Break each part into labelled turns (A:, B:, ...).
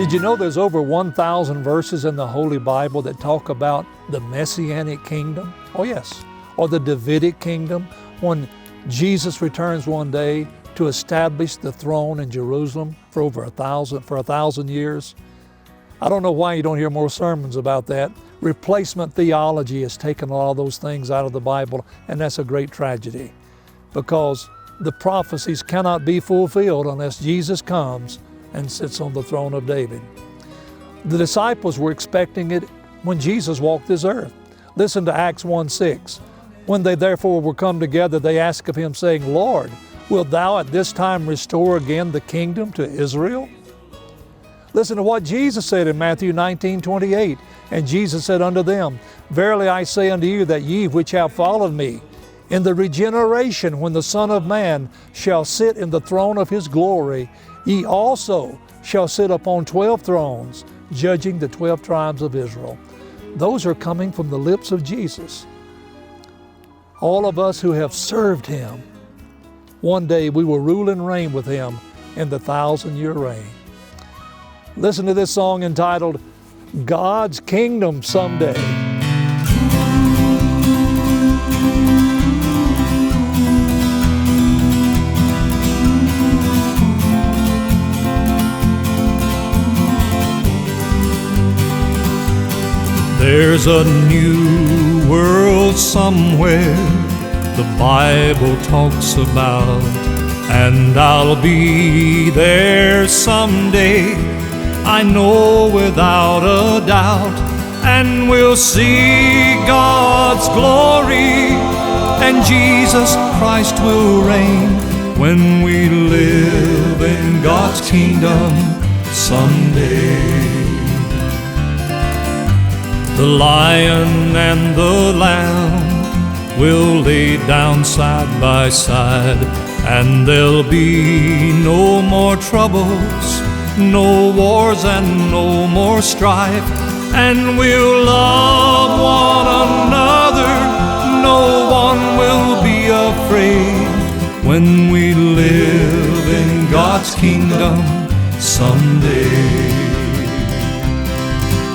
A: Did you know there's over 1,000 verses in the Holy Bible that talk about the Messianic kingdom? Oh yes, or the Davidic kingdom, when Jesus returns one day to establish the throne in Jerusalem for over 1,000 years. I don't know why you don't hear more sermons about that. Replacement theology has taken all those things out of the Bible, and that's a great tragedy, because the prophecies cannot be fulfilled unless Jesus comes and sits on the throne of David. The disciples were expecting it when Jesus walked this earth. Listen to Acts 1:6. When they therefore were come together, they asked of him, saying, Lord, wilt thou at this time restore again the kingdom to Israel? Listen to what Jesus said in Matthew 19:28. And Jesus said unto them, Verily I say unto you, that ye which have followed me, in the regeneration when the Son of Man shall sit in the throne of his glory, ye also shall sit upon 12 thrones, judging the 12 tribes of Israel. Those are coming from the lips of Jesus. All of us who have served him, one day we will rule and reign with him in the 1,000-year reign. Listen to this song entitled, God's Kingdom Someday.
B: There's a new world somewhere the Bible talks about, and I'll be there someday, I know without a doubt. And we'll see God's glory, and Jesus Christ will reign when we live in God's kingdom someday. The lion and the lamb will lay down side by side, and there'll be no more troubles, no wars and no more strife. And we'll love one another, no one will be afraid when we live in God's kingdom someday.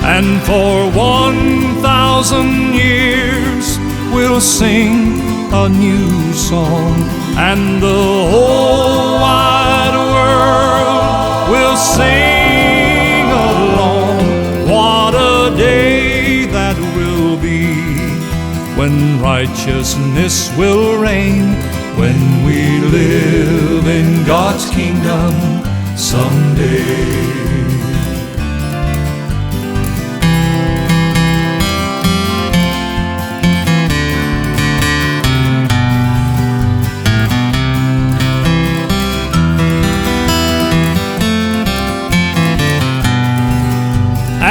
B: And for 1,000 years we'll sing a new song, and the whole wide world will sing along. What a day that will be, when righteousness will reign, when we live in God's kingdom someday.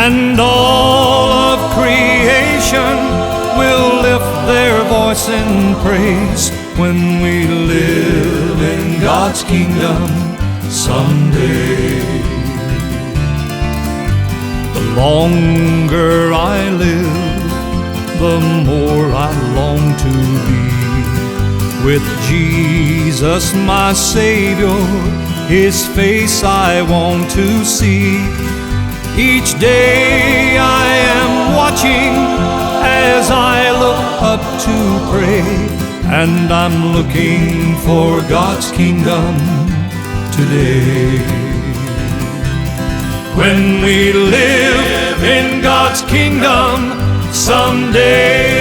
B: And all of creation will lift their voice in praise when we live in God's kingdom someday. The longer I live, the more I long to be with Jesus my Savior. His face I want to see. Each day I am watching as I look up to pray, and I'm looking for God's kingdom today. When we live in God's kingdom someday.